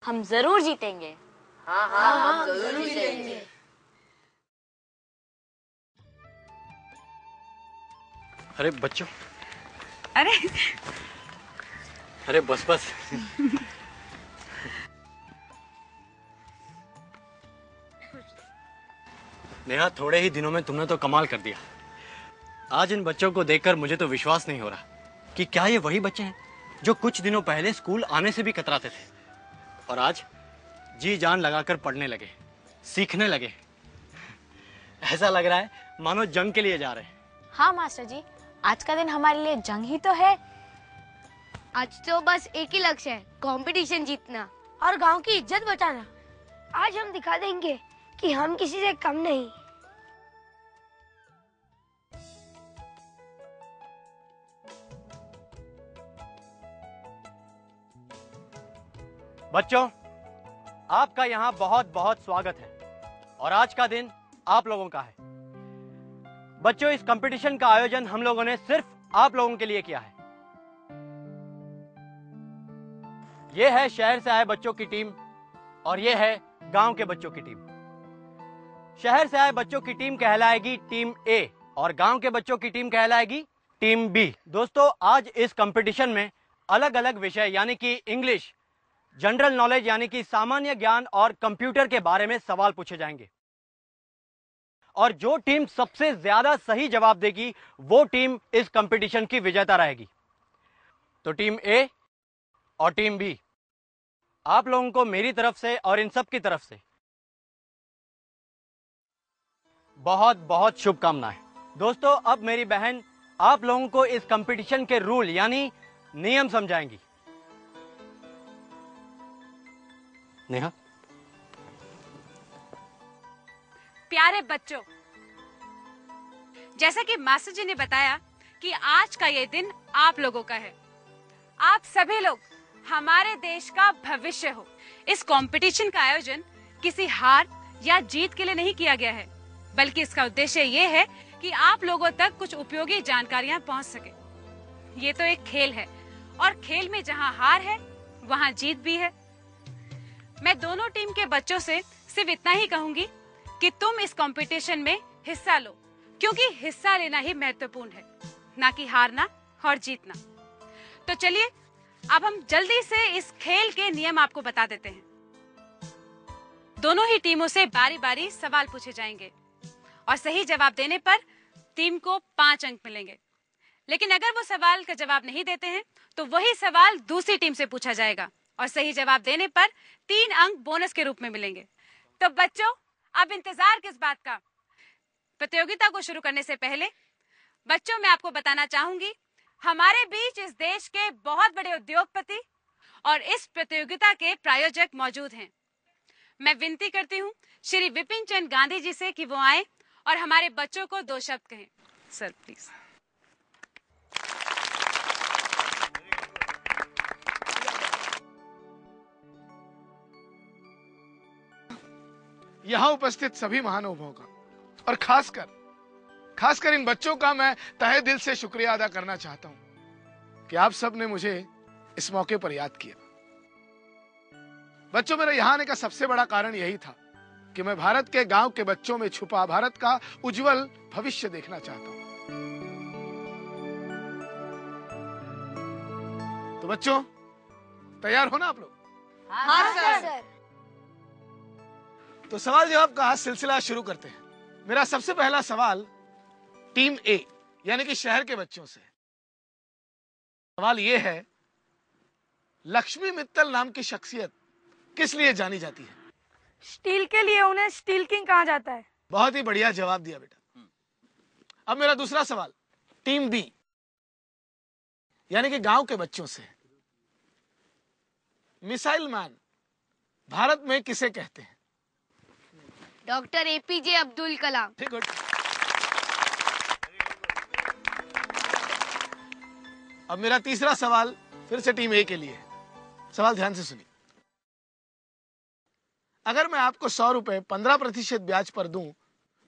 हम जरूर जीतेंगे। हाँ हाँ, हम जरूर जीतेंगे। अरे बच्चों, अरे अरे बस बस। नेहा, थोड़े ही दिनों में तुमने तो कमाल कर दिया। आज इन बच्चों को देखकर मुझे तो विश्वास नहीं हो रहा कि क्या ये वही बच्चे हैं जो कुछ दिनों पहले स्कूल आने से भी कतराते थे और आज जी जान लगाकर पढ़ने लगे, सीखने लगे। ऐसा लग रहा है मानो जंग के लिए जा रहे हैं। हाँ मास्टर जी, आज का दिन हमारे लिए जंग ही तो है। आज तो बस एक ही लक्ष्य है, कंपटीशन जीतना और गांव की इज्जत बचाना। आज हम दिखा देंगे कि हम किसी से कम नहीं। बच्चों, आपका यहाँ बहुत बहुत स्वागत है और आज का दिन आप लोगों का है। बच्चों, इस कंपटीशन का आयोजन हम लोगों ने सिर्फ आप लोगों के लिए किया है। यह है शहर से आए बच्चों की टीम और यह है गांव के बच्चों की टीम। शहर से आए बच्चों की टीम कहलाएगी टीम ए और गांव के बच्चों की टीम कहलाएगी टीम बी। दोस्तों, आज इस कंपटीशन में अलग अलग विषय यानी कि इंग्लिश, जनरल नॉलेज यानी कि सामान्य ज्ञान और कंप्यूटर के बारे में सवाल पूछे जाएंगे और जो टीम सबसे ज्यादा सही जवाब देगी वो टीम इस कंपटीशन की विजेता रहेगी। तो टीम ए और टीम बी, आप लोगों को मेरी तरफ से और इन सब की तरफ से बहुत बहुत शुभकामनाएं। दोस्तों, अब मेरी बहन आप लोगों को इस कंपटीशन के रूल यानी नियम समझाएंगी। नेहा। प्यारे बच्चों, जैसा कि मास्टर जी ने बताया कि आज का ये दिन आप लोगों का है। आप सभी लोग हमारे देश का भविष्य हो। इस कंपटीशन का आयोजन किसी हार या जीत के लिए नहीं किया गया है, बल्कि इसका उद्देश्य ये है कि आप लोगों तक कुछ उपयोगी जानकारियां पहुंच सके। ये तो एक खेल है और खेल में जहां हार है वहां जीत भी है। मैं दोनों टीम के बच्चों से सिर्फ इतना ही कहूंगी कि तुम इस कंपटीशन में हिस्सा लो, क्योंकि हिस्सा लेना ही महत्वपूर्ण है, ना कि हारना और जीतना। तो चलिए अब हम जल्दी से इस खेल के नियम आपको बता देते हैं। दोनों ही टीमों से बारी बारी सवाल पूछे जाएंगे और सही जवाब देने पर टीम को 5 अंक मिलेंगे। लेकिन अगर वो सवाल का जवाब नहीं देते हैं तो वही सवाल दूसरी टीम से पूछा जाएगा और सही जवाब देने पर 3 अंक बोनस के रूप में मिलेंगे। तो बच्चों, अब इंतजार किस बात का? प्रतियोगिता को शुरू करने से पहले बच्चों, मैं आपको बताना चाहूंगी, हमारे बीच इस देश के बहुत बड़े उद्योगपति और इस प्रतियोगिता के प्रायोजक मौजूद हैं। मैं विनती करती हूँ श्री विपिन चंद्र गांधी जी से कि वो आए और हमारे बच्चों को 2 शब्द कहें। Sir please. यहाँ उपस्थित सभी महानुभावों का और खासकर इन बच्चों का मैं तहे दिल से शुक्रिया अदा करना चाहता हूँ कि आप सब ने मुझे इस मौके पर याद किया। बच्चों, मेरे यहाँ आने का सबसे बड़ा कारण यही था कि मैं भारत के गांव के बच्चों में छुपा भारत का उज्जवल भविष्य देखना चाहता हूँ। तो बच्चों, तैयार हो ना आप लोग? हाँ सर। तो सवाल जवाब का आज सिलसिला शुरू करते हैं। मेरा सबसे पहला सवाल टीम ए यानी कि शहर के बच्चों से। सवाल यह है, लक्ष्मी मित्तल नाम की शख्सियत किस लिए जानी जाती है? स्टील के लिए उन्हें स्टील किंग कहा जाता है। बहुत ही बढ़िया जवाब दिया बेटा। अब मेरा दूसरा सवाल टीम बी यानी कि गांव के बच्चों से। मिसाइल मैन भारत में किसे कहते हैं? Doctor APJ Abdul Kalam. ठीक, गुड। अब मेरा तीसरा सवाल फिर से टीम ए के लिए है। सवाल ध्यान से सुनिए। अगर मैं आपको 100 रुपए 15% ब्याज पर दूं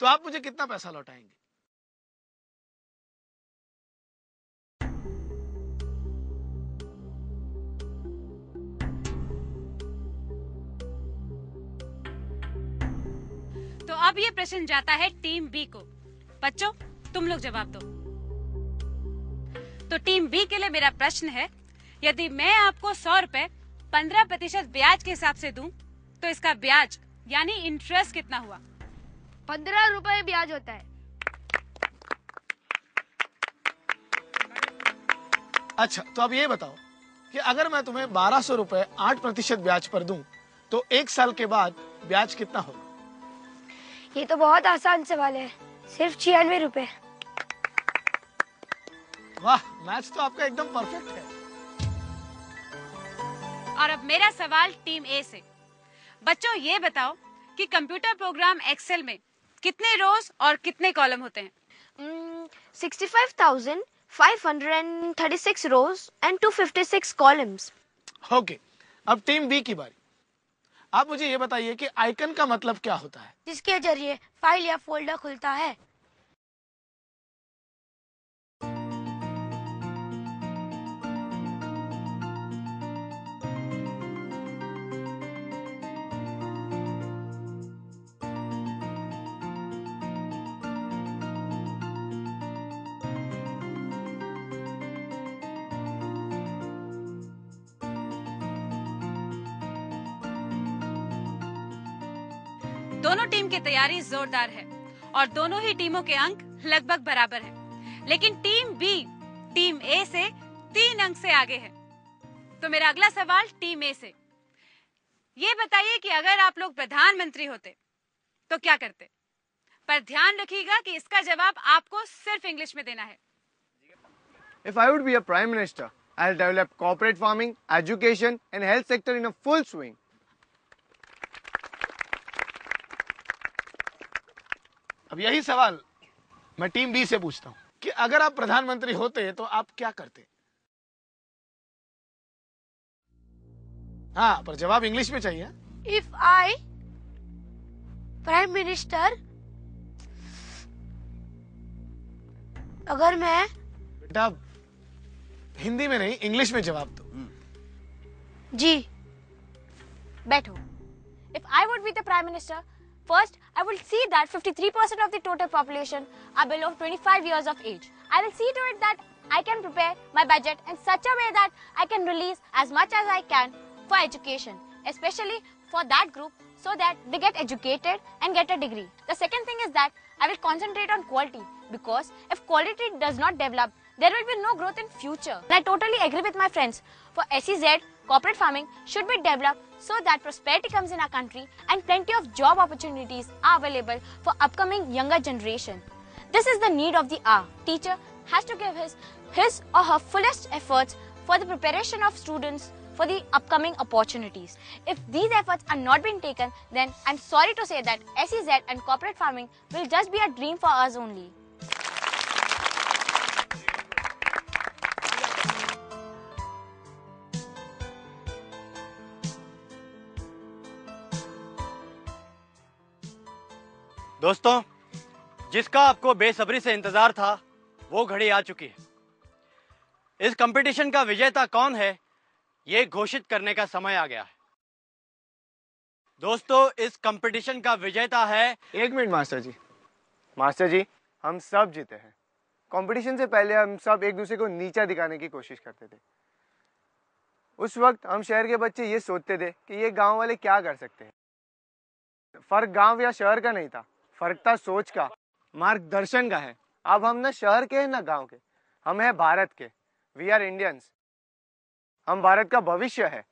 तो आप मुझे कितना पैसा लौटाएंगे? अब ये प्रश्न जाता है टीम बी को। बच्चों, तुम लोग जवाब दो। तो टीम बी के लिए मेरा प्रश्न है, यदि मैं आपको 100 रुपए 15% ब्याज के हिसाब से दूं, तो इसका ब्याज यानी इंटरेस्ट कितना हुआ? 15 रुपए ब्याज होता है। अच्छा, तो अब ये बताओ कि अगर मैं तुम्हें 1200 रुपए 8% ब्याज पर दूं, तो 1 साल के बाद ब्याज कितना होगा? ये तो बहुत आसान सवाल है, सिर्फ 96 रुपए। वाह, मैथ्स तो आपका एकदम परफेक्ट है। और अब मेरा सवाल टीम ए से। बच्चों, ये बताओ कि कंप्यूटर प्रोग्राम एक्सेल में कितने रोज और कितने कॉलम होते हैं? 65,536 rows and 256 columns. ओके, अब टीम बी की बारी। आप मुझे ये बताइए कि आइकन का मतलब क्या होता है? जिसके जरिए फाइल या फोल्डर खुलता है। दोनों टीम की तैयारी जोरदार है और दोनों ही टीमों के अंक लगभग बराबर हैं। लेकिन टीम बी टीम ए से 3 अंक से आगे है। तो मेरा अगला सवाल टीम ए से। ये बताइए कि अगर आप लोग प्रधानमंत्री होते तो क्या करते? पर ध्यान रखिएगा कि इसका जवाब आपको सिर्फ इंग्लिश में देना है। If I would be a prime minister, I'll develop corporate farming, education and health sector in a full swing. अब यही सवाल मैं टीम बी से पूछता हूं कि अगर आप प्रधानमंत्री होते तो आप क्या करते? हाँ, पर जवाब इंग्लिश में चाहिए। If I प्राइम मिनिस्टर, अगर मैं बेटा हिंदी में नहीं, इंग्लिश में जवाब दो। जी बैठो। If I would be the Prime Minister, first I will see that 53% of the total population are below 25 years of age. I will see to it that I can prepare my budget in such a way that I can release as much as I can for education, especially for that group, so that they get educated and get a degree. The second thing is that I will concentrate on quality, because if quality does not develop, there will be no growth in future. And I totally agree with my friends. For SEZ, corporate farming should be developed so that prosperity comes in our country and plenty of job opportunities are available for upcoming younger generation. This is the need of the hour. Teacher has to give his or her fullest efforts for the preparation of students for the upcoming opportunities. If these efforts are not being taken, then I'm sorry to say that SEZ and corporate farming will just be a dream for us only. दोस्तों, जिसका आपको बेसब्री से इंतजार था, वो घड़ी आ चुकी है। इस कंपटीशन का विजेता कौन है, ये घोषित करने का समय आ गया है। दोस्तों, इस कंपटीशन का विजेता है। 1 मिनट मास्टर जी, हम सब जीते हैं। कंपटीशन से पहले हम सब एक दूसरे को नीचा दिखाने की कोशिश करते थे। उस वक्त हम शहर के बच्चे ये सोचते थे कि ये गांव वाले क्या कर सकते हैं। फर्क गांव या शहर का नहीं था, फर्क था सोच का, मार्गदर्शन का है। अब हम ना शहर के हैं ना गांव के, हम हैं भारत के। We are Indians. हम भारत का भविष्य है।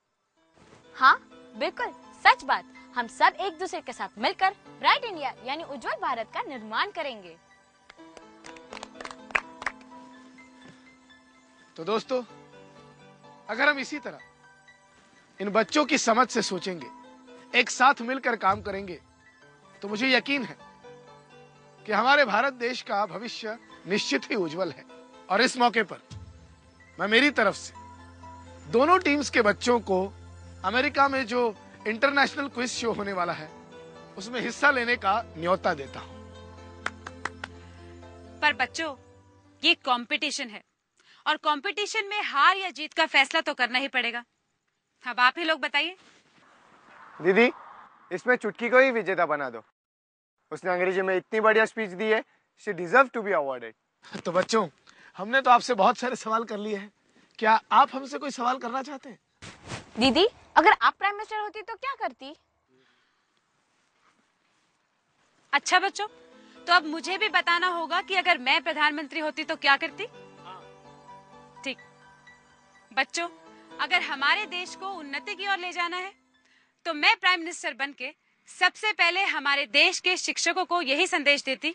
हाँ, बिल्कुल सच बात। हम सब एक दूसरे के साथ मिलकर ब्राइट इंडिया यानी उज्जवल भारत का निर्माण करेंगे। तो दोस्तों, अगर हम इसी तरह इन बच्चों की समझ से सोचेंगे, एक साथ मिलकर काम करेंगे, तो मुझे यकीन है कि हमारे भारत देश का भविष्य निश्चित ही उज्जवल है। और इस मौके पर मैं मेरी तरफ से दोनों टीम्स के बच्चों को अमेरिका में जो इंटरनेशनल क्विज शो होने वाला है, उसमें हिस्सा लेने का न्योता देता हूं। पर बच्चों, ये कंपटीशन है और कंपटीशन में हार या जीत का फैसला तो करना ही पड़ेगा। अब आप ही लोग बताइए। दीदी, इसमें चुटकी को ही विजेता बना दो। उसने अंग्रेजी में इतनी बढ़िया स्पीच दी है, she deserve to be awarded. तो बच्चों, हमने तो आपसे बहुत सारे सवाल कर लिए हैं, क्या आप हमसे कोई सवाल करना चाहते हैं? दीदी, अगर आप प्राइम मिनिस्टर होती तो क्या करती? अच्छा बच्चों, तो अब मुझे भी बताना होगा कि अगर मैं प्रधानमंत्री होती तो क्या करती। ठीक बच्चों, अगर हमारे देश को उन्नति की ओर ले जाना है तो मैं प्राइम मिनिस्टर बनके सबसे पहले हमारे देश के शिक्षकों को यही संदेश देती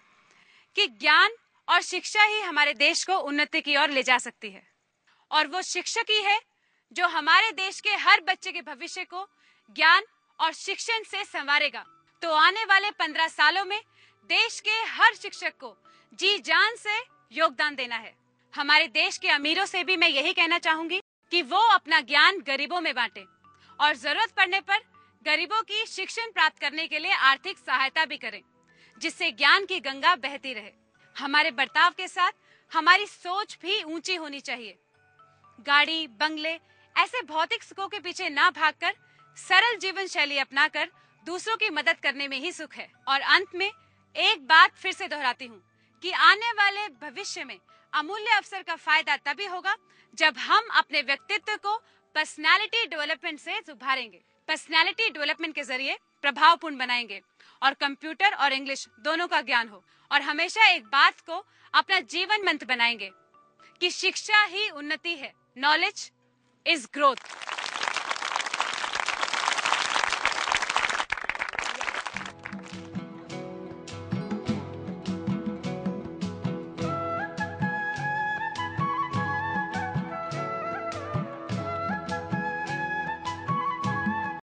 कि ज्ञान और शिक्षा ही हमारे देश को उन्नति की ओर ले जा सकती है, और वो शिक्षक ही है जो हमारे देश के हर बच्चे के भविष्य को ज्ञान और शिक्षण से संवारेगा। तो आने वाले 15 सालों में देश के हर शिक्षक को जी जान से योगदान देना है। हमारे देश के अमीरों से भी मैं यही कहना चाहूंगी कि वो अपना ज्ञान गरीबों में बांटे और जरूरत पड़ने पर गरीबों की शिक्षण प्राप्त करने के लिए आर्थिक सहायता भी करें, जिससे ज्ञान की गंगा बहती रहे। हमारे बर्ताव के साथ हमारी सोच भी ऊंची होनी चाहिए। गाड़ी, बंगले ऐसे भौतिक सुखों के पीछे ना भागकर सरल जीवन शैली अपनाकर दूसरों की मदद करने में ही सुख है। और अंत में एक बात फिर से दोहराती हूँ कि आने वाले भविष्य में अमूल्य अवसर का फायदा तभी होगा जब हम अपने व्यक्तित्व को पर्सनालिटी डेवलपमेंट से उभारेंगे। पर्सनालिटी डेवलपमेंट के जरिए प्रभावपूर्ण बनाएंगे और कंप्यूटर और इंग्लिश दोनों का ज्ञान हो, और हमेशा एक बात को अपना जीवन मंत्र बनाएंगे कि शिक्षा ही उन्नति है। Knowledge is growth.